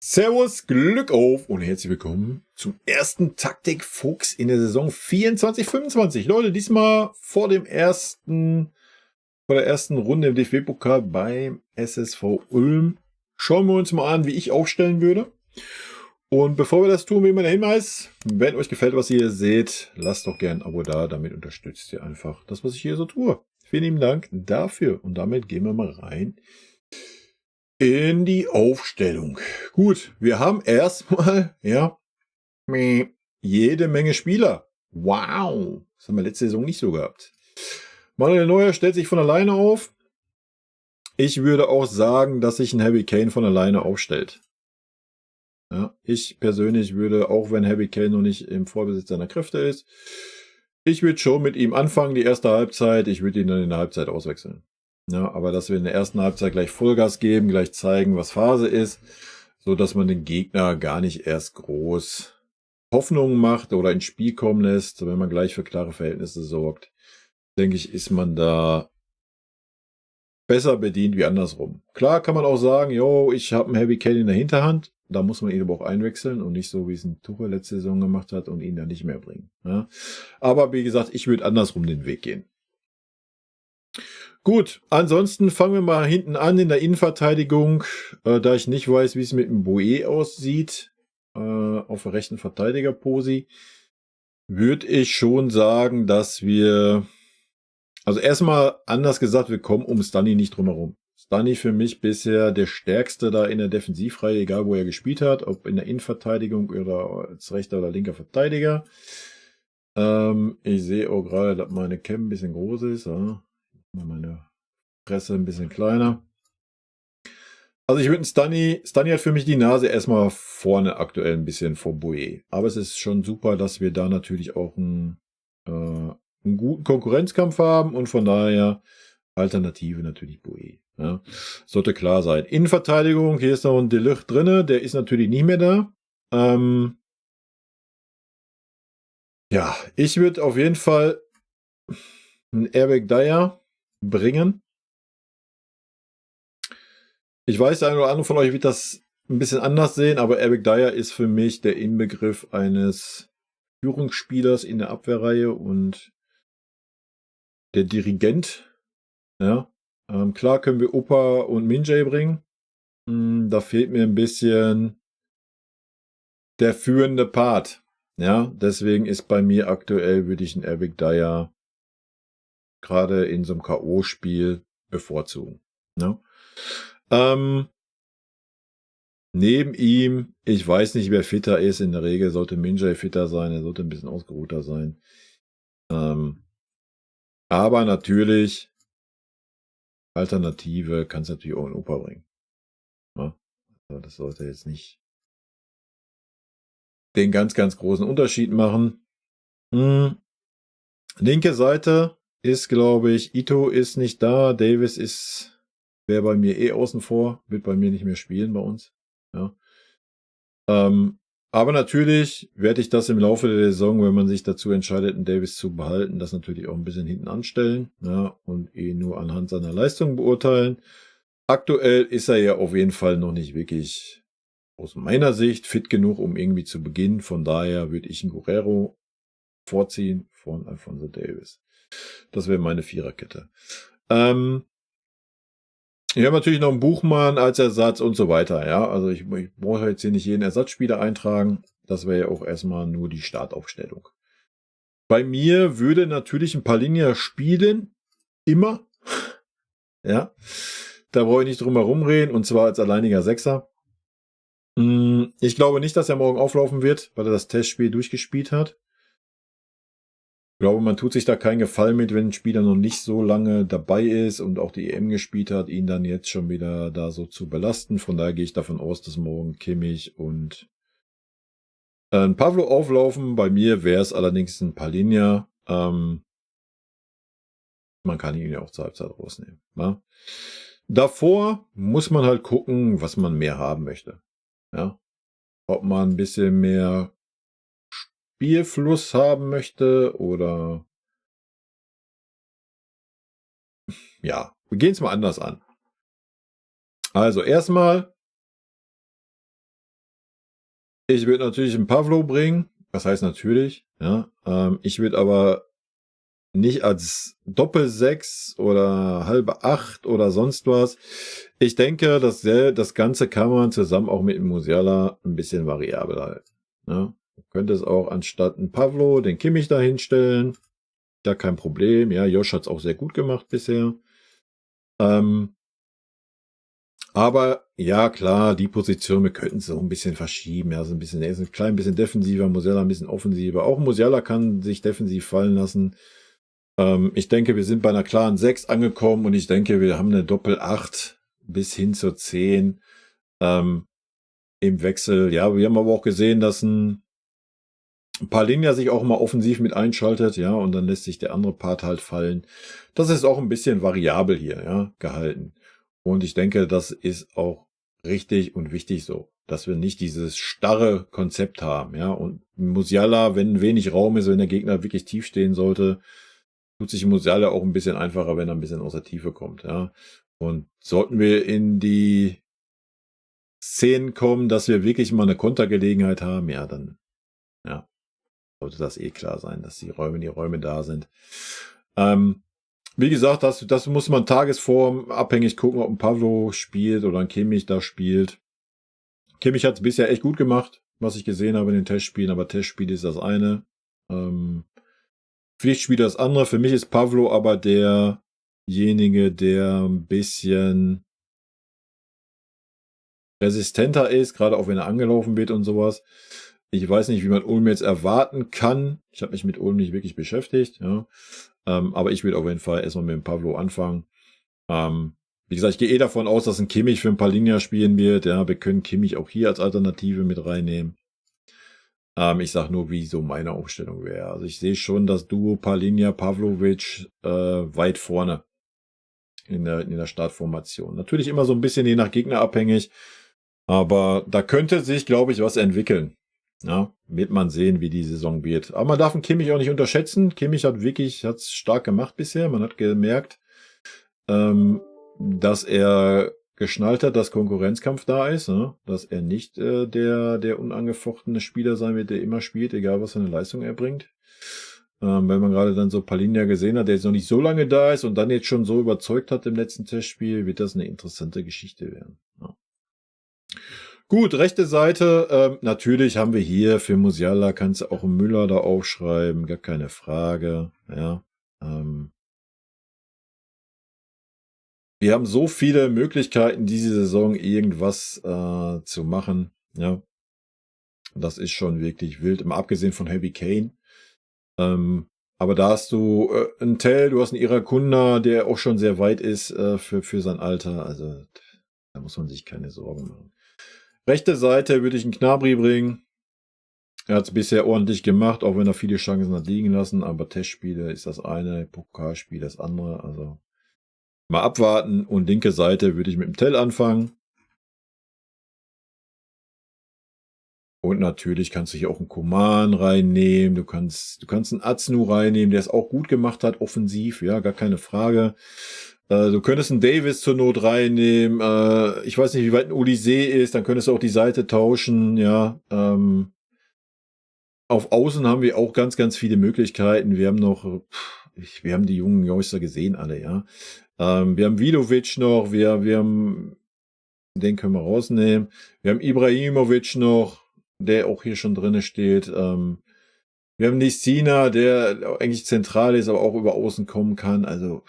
Servus, Glück auf und herzlich willkommen zum ersten Taktik-Fuchs in der Saison 24/25. Leute, diesmal vor der ersten Runde im DFB-Pokal beim SSV Ulm. Schauen wir uns mal an, wie ich aufstellen würde. Und bevor wir das tun, wie immer der Hinweis, wenn euch gefällt, was ihr hier seht, lasst doch gerne ein Abo da, damit unterstützt ihr einfach das, was ich hier so tue. Vielen lieben Dank dafür und damit gehen wir mal rein in die Aufstellung. Gut, wir haben erstmal, jede Menge Spieler. Wow, das haben wir letzte Saison nicht so gehabt. Manuel Neuer stellt sich von alleine auf. Ich würde auch sagen, dass sich ein Harry Kane von alleine aufstellt. Ja, ich persönlich würde, auch wenn Harry Kane noch nicht im Vorbesitz seiner Kräfte ist, ich würde schon mit ihm anfangen, die erste Halbzeit. Ich würde ihn dann in der Halbzeit auswechseln. Ja, aber dass wir in der ersten Halbzeit gleich Vollgas geben, gleich zeigen, was Phase ist, so dass man den Gegner gar nicht erst groß Hoffnungen macht oder ins Spiel kommen lässt, wenn man gleich für klare Verhältnisse sorgt, denke ich, ist man da besser bedient wie andersrum. Klar kann man auch sagen, ich habe einen Harry Kane in der Hinterhand, da muss man ihn aber auch einwechseln und nicht so, wie es ein Tuchel letzte Saison gemacht hat und ihn dann nicht mehr bringen. Ja. Aber wie gesagt, ich würde andersrum den Weg gehen. Gut, ansonsten fangen wir mal hinten an in der Innenverteidigung, da ich nicht weiß, wie es mit dem Boe aussieht, auf der rechten Verteidigerposi, würde ich schon sagen, dass wir, also erstmal anders gesagt, wir kommen um Stanley nicht drum herum. Stanley für mich bisher der stärkste da in der Defensivreihe, egal wo er gespielt hat, ob in der Innenverteidigung oder als rechter oder linker Verteidiger. Ich sehe auch gerade, dass meine Cam ein bisschen groß ist. Ja. Meine Presse ein bisschen kleiner. Also ich würde Stanley hat für mich die Nase erstmal vorne aktuell ein bisschen vor Boe. Aber es ist schon super, dass wir da natürlich auch einen guten Konkurrenzkampf haben und von daher Alternative natürlich Boe. Ja. Sollte klar sein. Innenverteidigung, hier ist noch ein De Ligt drinne, der ist natürlich nicht mehr da. Ja, ich würde auf jeden Fall einen Eric Dier bringen. Ich weiß, der eine oder andere von euch wird das ein bisschen anders sehen, aber Eric Dier ist für mich der Inbegriff eines Führungsspielers in der Abwehrreihe und der Dirigent. Ja, klar können wir Opa und Minjay bringen. Da fehlt mir ein bisschen der führende Part. Ja, deswegen ist bei mir aktuell, würde ich einen Eric Dier gerade in so einem K.O.-Spiel bevorzugen. Ja. Neben ihm, ich weiß nicht, wer fitter ist. In der Regel sollte Minjay fitter sein. Er sollte ein bisschen ausgeruhter sein. Aber natürlich, Alternative kannst du natürlich auch in Opa bringen. Ja? Also das sollte jetzt nicht den ganz, ganz großen Unterschied machen. Linke Seite ist, glaube ich, Ito ist nicht da. Davis wäre bei mir außen vor. Wird bei mir nicht mehr spielen bei uns. Ja. Aber natürlich werde ich das im Laufe der Saison, wenn man sich dazu entscheidet, einen Davis zu behalten, das natürlich auch ein bisschen hinten anstellen, ja, und nur anhand seiner Leistung beurteilen. Aktuell ist er ja auf jeden Fall noch nicht wirklich aus meiner Sicht fit genug, um irgendwie zu beginnen. Von daher würde ich einen Guerrero vorziehen von Alphonso Davis. Das wäre meine Viererkette. Ich habe natürlich noch einen Buchmann als Ersatz und so weiter. Ja, also ich brauche jetzt hier nicht jeden Ersatzspieler eintragen. Das wäre ja auch erstmal nur die Startaufstellung. Bei mir würde natürlich ein Palinja spielen. Immer. Ja. Da brauche ich nicht drum herum reden. Und zwar als alleiniger Sechser. Ich glaube nicht, dass er morgen auflaufen wird, weil er das Testspiel durchgespielt hat. Ich glaube, man tut sich da keinen Gefallen mit, wenn ein Spieler noch nicht so lange dabei ist und auch die EM gespielt hat, ihn dann jetzt schon wieder da so zu belasten. Von daher gehe ich davon aus, dass morgen Kimmich und Pavlo auflaufen. Bei mir wäre es allerdings ein Palinja. Man kann ihn ja auch zur Halbzeit rausnehmen. Ja? Davor muss man halt gucken, was man mehr haben möchte. Ja? Ob man ein bisschen mehr Spielfluss haben möchte oder ja, wir gehen es mal anders an. Also erstmal Ich würde natürlich einen Pavlo bringen. Was heißt natürlich? Ja, ich würde aber nicht als Doppel-6 oder halbe 8 oder sonst was. Ich denke, das Ganze kann man zusammen auch mit dem Musiala ein bisschen variabel halten. Ja, du könntest auch anstatt einen Pavlo den Kimmich da hinstellen. Da kein Problem. Ja, Josh hat's auch sehr gut gemacht bisher. Aber ja, klar, die Position, wir könnten es so ein bisschen verschieben. Ja, so ein bisschen, er ist ein klein bisschen defensiver, Musiala ein bisschen offensiver. Auch Musiala kann sich defensiv fallen lassen. Ich denke, wir sind bei einer klaren 6 angekommen und ich denke, wir haben eine Doppel-8 bis hin zur 10 im Wechsel. Ja, wir haben aber auch gesehen, dass ein Palinja sich auch mal offensiv mit einschaltet, ja, und dann lässt sich der andere Part halt fallen. Das ist auch ein bisschen variabel hier, ja, gehalten. Und ich denke, das ist auch richtig und wichtig so, dass wir nicht dieses starre Konzept haben, ja. Und Musiala, wenn wenig Raum ist, wenn der Gegner wirklich tief stehen sollte, tut sich Musiala auch ein bisschen einfacher, wenn er ein bisschen aus der Tiefe kommt, ja. Und sollten wir in die Szenen kommen, dass wir wirklich mal eine Kontergelegenheit haben, ja, dann, ja, sollte das eh klar sein, dass die Räume da sind. Wie gesagt, das muss man tagesform abhängig gucken, ob ein Pavlo spielt oder ein Kimmich da spielt. Kimmich hat es bisher echt gut gemacht, was ich gesehen habe in den Testspielen, aber Testspiel ist das eine. Pflichtspiel das andere. Für mich ist Pavlo aber derjenige, der ein bisschen resistenter ist, gerade auch wenn er angelaufen wird und sowas. Ich weiß nicht, wie man Ulm jetzt erwarten kann. Ich habe mich mit Ulm nicht wirklich beschäftigt, ja. Aber ich würde auf jeden Fall erstmal mit dem Pavlo anfangen. Wie gesagt, ich gehe davon aus, dass ein Kimmich für ein Palinja spielen wird. Ja, wir können Kimmich auch hier als Alternative mit reinnehmen. Ich sage nur, wie so meine Aufstellung wäre. Also ich sehe schon das Duo Palinja, Pavlovic weit vorne in der Startformation. Natürlich immer so ein bisschen je nach Gegner abhängig. Aber da könnte sich, glaube ich, was entwickeln. Ja, wird man sehen, wie die Saison wird. Aber man darf einen Kimmich auch nicht unterschätzen. Kimmich hat's stark gemacht bisher. Man hat gemerkt, dass er geschnallt hat, dass Konkurrenzkampf da ist, ne? Dass er nicht der unangefochtene Spieler sein wird, der immer spielt, egal was für eine Leistung er bringt. Wenn man gerade dann so Palinja gesehen hat, der jetzt noch nicht so lange da ist und dann jetzt schon so überzeugt hat im letzten Testspiel, wird das eine interessante Geschichte werden. Ja. Gut, rechte Seite, natürlich haben wir hier für Musiala, kannst du auch einen Müller da aufschreiben, gar keine Frage, ja. Wir haben so viele Möglichkeiten, diese Saison irgendwas zu machen, ja. Das ist schon wirklich wild, mal abgesehen von Harry Kane. Aber da hast du einen Tell, du hast einen Irakunda, der auch schon sehr weit ist für sein Alter, also da muss man sich keine Sorgen machen. Rechte Seite würde ich einen Gnabry bringen. Er hat es bisher ordentlich gemacht, auch wenn er viele Chancen hat liegen lassen. Aber Testspiele ist das eine, Pokalspiel das andere. Also mal abwarten. Und linke Seite würde ich mit dem Tell anfangen. Und natürlich kannst du hier auch einen Coman reinnehmen. Du kannst einen Aznu reinnehmen, der es auch gut gemacht hat, offensiv. Ja, gar keine Frage. Du könntest einen Davis zur Not reinnehmen. Ich weiß nicht, wie weit ein Olysee ist. Dann könntest du auch die Seite tauschen. Ja, auf Außen haben wir auch ganz, ganz viele Möglichkeiten. Wir haben wir haben die jungen Youngster gesehen alle, ja. Wir haben Vidovic noch, wir haben, den können wir rausnehmen. Wir haben Ibrahimovic noch, der auch hier schon drinne steht. Wir haben Nisina, der eigentlich zentral ist, aber auch über Außen kommen kann. Also,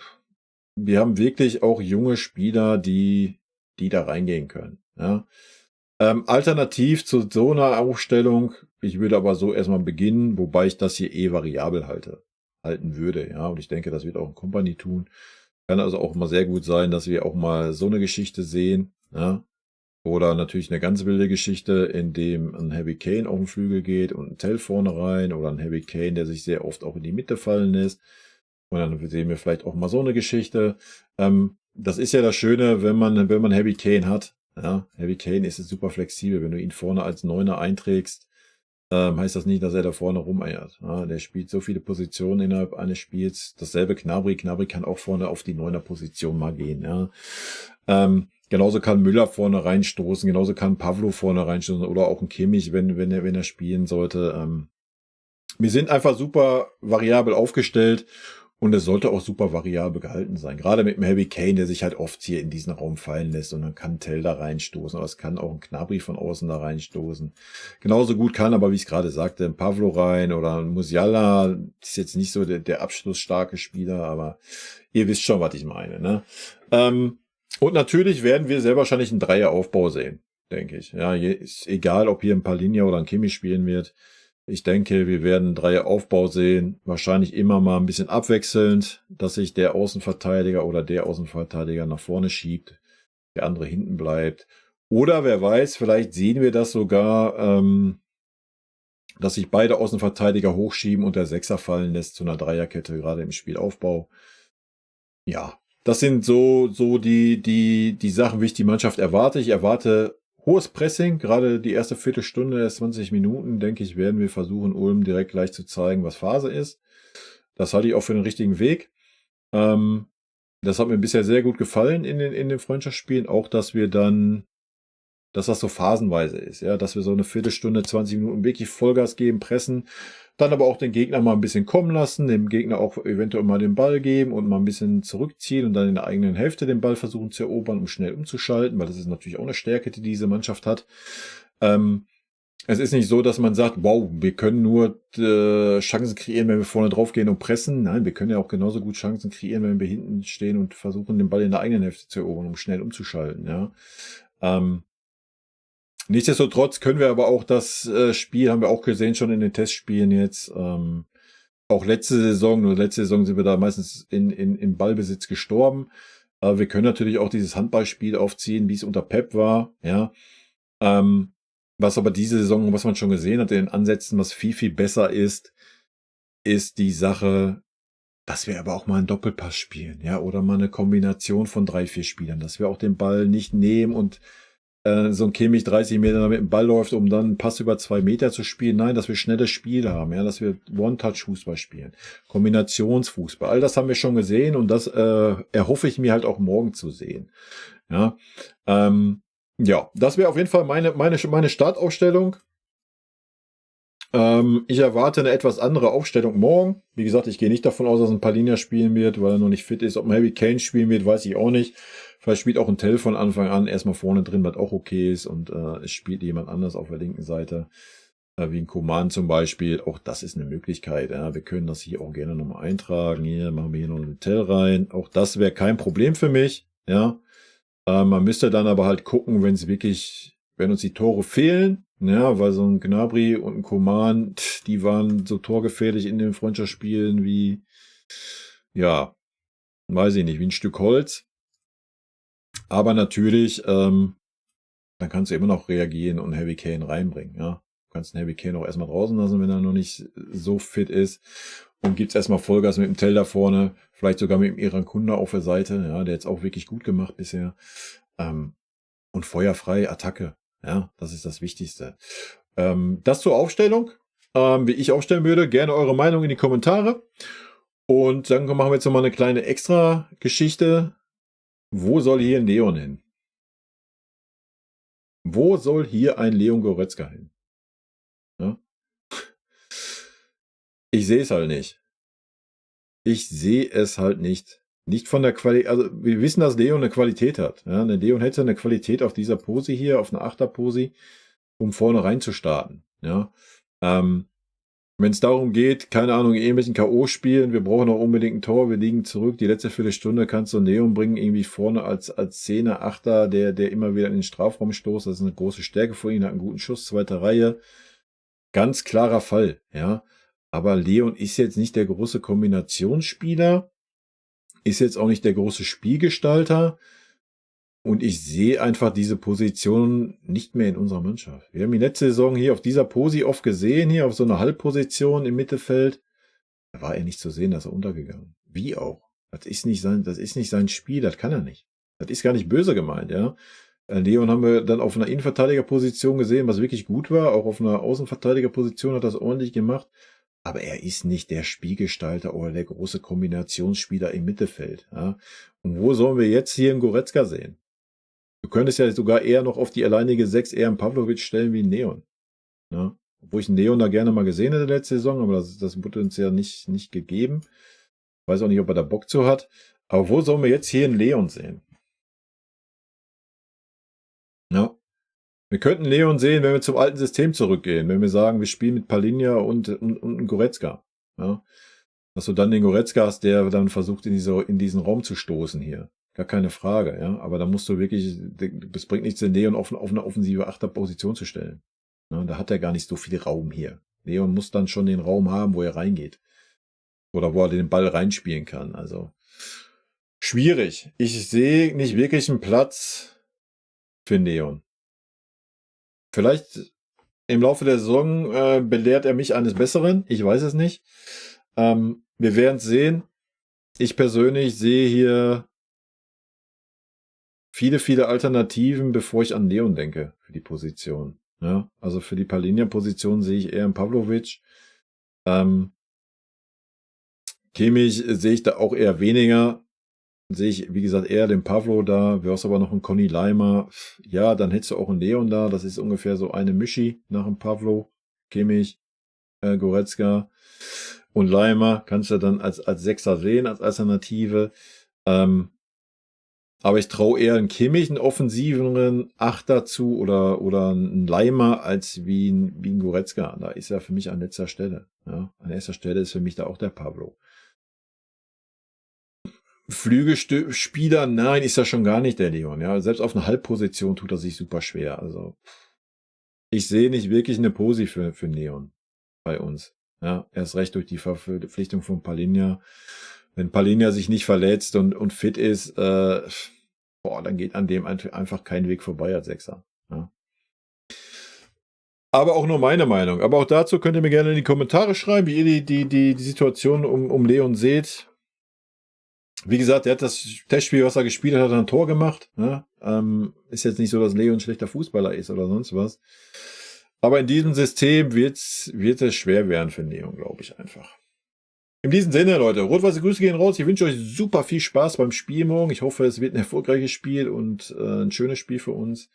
wir haben wirklich auch junge Spieler, die da reingehen können, ja. Alternativ zu so einer Aufstellung, ich würde aber so erstmal beginnen, wobei ich das hier variabel halten würde, ja, und ich denke, das wird auch ein Company tun. Kann also auch mal sehr gut sein, dass wir auch mal so eine Geschichte sehen, ja, oder natürlich eine ganz wilde Geschichte, in dem ein Harry Kane auf den Flügel geht und ein Tell vorne rein, oder ein Harry Kane, der sich sehr oft auch in die Mitte fallen lässt, und dann sehen wir vielleicht auch mal so eine Geschichte. Das ist ja das Schöne, wenn man Harry Kane hat. Ja, Harry Kane ist super flexibel. Wenn du ihn vorne als Neuner einträgst, heißt das nicht, dass er da vorne rumeiert. Ja, der spielt so viele Positionen innerhalb eines Spiels. Dasselbe Gnabry. Gnabry kann auch vorne auf die Neuner-Position mal gehen. Ja. Genauso kann Müller vorne reinstoßen, genauso kann Pavlo vorne reinstoßen oder auch ein Kimmich, wenn er spielen sollte. Wir sind einfach super variabel aufgestellt und es sollte auch super variabel gehalten sein. Gerade mit dem Harry Kane, der sich halt oft hier in diesen Raum fallen lässt und dann kann Tell da reinstoßen oder es kann auch ein Gnabry von außen da reinstoßen. Genauso gut kann aber, wie ich es gerade sagte, ein Pavlo rein oder ein Musiala. Ist jetzt nicht so der abschlussstarke Spieler, aber ihr wisst schon, was ich meine, ne? Und natürlich werden wir sehr wahrscheinlich einen Dreieraufbau sehen, denke ich. Ja, ist egal, ob hier ein Palinja oder ein Kimmich spielen wird. Ich denke, wir werden einen Dreieraufbau sehen. Wahrscheinlich immer mal ein bisschen abwechselnd, dass sich der Außenverteidiger oder der Außenverteidiger nach vorne schiebt, der andere hinten bleibt. Oder wer weiß, vielleicht sehen wir das sogar, dass sich beide Außenverteidiger hochschieben und der Sechser fallen lässt zu einer Dreierkette, gerade im Spielaufbau. Ja, das sind so die Sachen, wie ich die Mannschaft erwarte. Ich erwarte hohes Pressing, gerade die erste Viertelstunde, erst 20 Minuten, denke ich, werden wir versuchen, Ulm direkt gleich zu zeigen, was Phase ist. Das halte ich auch für den richtigen Weg. Das hat mir bisher sehr gut gefallen in den Freundschaftsspielen, auch dass das so phasenweise ist, ja, dass wir so eine Viertelstunde, 20 Minuten wirklich Vollgas geben, pressen, dann aber auch den Gegner mal ein bisschen kommen lassen, dem Gegner auch eventuell mal den Ball geben und mal ein bisschen zurückziehen und dann in der eigenen Hälfte den Ball versuchen zu erobern, um schnell umzuschalten, weil das ist natürlich auch eine Stärke, die diese Mannschaft hat. Es ist nicht so, dass man sagt, wow, wir können nur Chancen kreieren, wenn wir vorne drauf gehen und pressen. Nein, wir können ja auch genauso gut Chancen kreieren, wenn wir hinten stehen und versuchen, den Ball in der eigenen Hälfte zu erobern, um schnell umzuschalten, ja. Nichtsdestotrotz können wir aber auch das Spiel, haben wir auch gesehen, schon in den Testspielen jetzt, auch letzte Saison sind wir da meistens in Ballbesitz gestorben. Aber wir können natürlich auch dieses Handballspiel aufziehen, wie es unter Pep war, ja. Was aber diese Saison, was man schon gesehen hat, in den Ansätzen, was viel, viel besser ist die Sache, dass wir aber auch mal einen Doppelpass spielen, ja, oder mal eine Kombination von 3, 4 Spielern, dass wir auch den Ball nicht nehmen und so ein Kimmich 30 Meter mit dem Ball läuft, um dann einen Pass über 2 Meter zu spielen. Nein, dass wir schnelles Spiel haben, ja, dass wir One-Touch-Fußball spielen, Kombinationsfußball. All das haben wir schon gesehen und das erhoffe ich mir halt auch morgen zu sehen. Ja, ja, das wäre auf jeden Fall meine Startaufstellung. Ich erwarte eine etwas andere Aufstellung morgen. Wie gesagt, ich gehe nicht davon aus, dass ein Palinja spielen wird, weil er noch nicht fit ist. Ob ein Harry Kane spielen wird, weiß ich auch nicht. Vielleicht spielt auch ein Tell von Anfang an erstmal vorne drin, was auch okay ist. Und es spielt jemand anders auf der linken Seite, wie ein Coman zum Beispiel. Auch das ist eine Möglichkeit. Ja. Wir können das hier auch gerne nochmal eintragen. Hier machen wir hier noch einen Tell rein. Auch das wäre kein Problem für mich. Ja, man müsste dann aber halt gucken, wenn uns die Tore fehlen. Ja, weil so ein Gnabry und ein Coman, die waren so torgefährlich in den Freundschaftsspielen wie, ja, weiß ich nicht, wie ein Stück Holz. Aber natürlich, dann kannst du immer noch reagieren und Harry Kane reinbringen, ja. Du kannst den Harry Kane auch erstmal draußen lassen, wenn er noch nicht so fit ist. Und gibt's erstmal Vollgas mit dem Tell da vorne, vielleicht sogar mit dem Iran Kunda auf der Seite, ja, der jetzt auch wirklich gut gemacht bisher. Und feuerfrei Attacke. Ja, das ist das Wichtigste. Das zur Aufstellung, wie ich aufstellen würde. Gerne eure Meinung in die Kommentare. Und dann machen wir jetzt nochmal eine kleine Extra-Geschichte. Wo soll hier ein Leon hin? Wo soll hier ein Leon Goretzka hin? Ja? Ich sehe es halt nicht. Nicht von der Qualität, also wir wissen, dass Leon eine Qualität hat. Ja, der Leon hätte eine Qualität auf dieser Pose hier, auf einer Achterpose, um vorne rein zu starten. Ja, wenn es darum geht, keine Ahnung, irgendwelchen K.O. spielen, wir brauchen auch unbedingt ein Tor, wir liegen zurück, die letzte Viertelstunde kannst du Leon bringen, irgendwie vorne als Zehner, Achter, der immer wieder in den Strafraum stoßt. Das ist eine große Stärke von ihm, hat einen guten Schuss, zweite Reihe. Ganz klarer Fall, ja. Aber Leon ist jetzt nicht der große Kombinationsspieler, ist jetzt auch nicht der große Spielgestalter. Und ich sehe einfach diese Position nicht mehr in unserer Mannschaft. Wir haben die letzte Saison hier auf dieser Posi oft gesehen, hier auf so einer Halbposition im Mittelfeld. Da war er nicht zu sehen, dass er untergegangen. Wie auch. Das ist nicht sein Spiel, das kann er nicht. Das ist gar nicht böse gemeint, ja. Leon haben wir dann auf einer Innenverteidigerposition gesehen, was wirklich gut war. Auch auf einer Außenverteidigerposition hat er das ordentlich gemacht. Aber er ist nicht der Spielgestalter oder der große Kombinationsspieler im Mittelfeld. Ja. Und wo sollen wir jetzt hier einen Goretzka sehen? könntest ja sogar eher noch auf die alleinige 6 eher einen Pavlovic stellen wie einen Neon. Ja? Obwohl ich einen Neon da gerne mal gesehen hätte letzte Saison, aber das wurde uns ja nicht gegeben. Weiß auch nicht, ob er da Bock zu hat. Aber wo sollen wir jetzt hier einen Leon sehen? Ja. Wir könnten Leon sehen, wenn wir zum alten System zurückgehen. Wenn wir sagen, wir spielen mit Palinja und Goretzka. Ja. Dass du dann den Goretzka hast, der dann versucht, in diesen Raum zu stoßen hier. Gar keine Frage, ja. Aber da musst du wirklich, es bringt nichts, den Leon auf eine offensive Achterposition zu stellen. Ja, da hat er gar nicht so viel Raum hier. Leon muss dann schon den Raum haben, wo er reingeht. Oder wo er den Ball reinspielen kann. Also schwierig. Ich sehe nicht wirklich einen Platz für Leon. Vielleicht im Laufe der Saison belehrt er mich eines Besseren. Ich weiß es nicht. Wir werden es sehen. Ich persönlich sehe hier viele Alternativen, bevor ich an Leon denke für die Position. Ja, also für die Palinja-Position sehe ich eher einen Pavlovic. Kimmich sehe ich da auch eher weniger. Sehe ich, wie gesagt, eher den Pavlo da. Du hast aber noch einen Conny Leimer. Ja, dann hättest du auch einen Leon da. Das ist ungefähr so eine Mischi nach dem Pavlo. Kimmich, Goretzka und Leimer. Kannst du dann als Sechser sehen, als Alternative. Aber ich traue eher einen Kimmich, einen offensiveren Achter zu oder einen Leimer als wie ein Goretzka. Da ist er für mich an letzter Stelle. Ja, an erster Stelle ist für mich da auch der Pavlo. Flügelspieler, nein, ist ja schon gar nicht der Leon. Ja, selbst auf einer Halbposition tut er sich super schwer. Also ich sehe nicht wirklich eine Posi für Leon bei uns. Ja, erst recht durch die Verpflichtung von Palinja. Wenn Palinja sich nicht verletzt und fit ist, dann geht an dem einfach kein Weg vorbei als Sechser. Ja. Aber auch nur meine Meinung. Aber auch dazu könnt ihr mir gerne in die Kommentare schreiben, wie ihr die Situation um Leon seht. Wie gesagt, er hat das Testspiel, was er gespielt hat, ein Tor gemacht. Ja? Ist jetzt nicht so, dass Leon ein schlechter Fußballer ist oder sonst was. Aber in diesem System wird es schwer werden für Leon, glaube ich einfach. In diesem Sinne, Leute, rot-weiße Grüße gehen raus. Ich wünsche euch super viel Spaß beim Spiel morgen. Ich hoffe, es wird ein erfolgreiches Spiel und ein schönes Spiel für uns.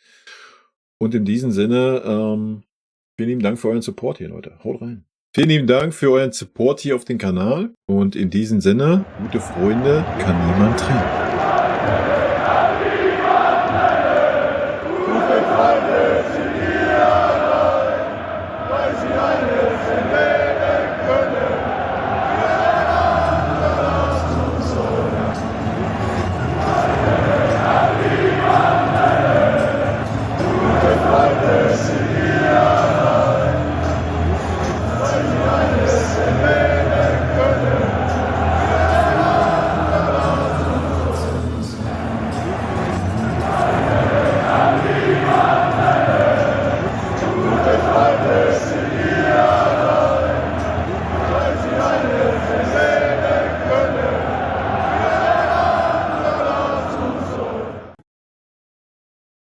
Und in diesem Sinne, vielen lieben Dank für euren Support hier, Leute. Haut rein. Vielen lieben Dank für euren Support hier auf den Kanal. Und in diesem Sinne, gute Freunde kann niemand trennen.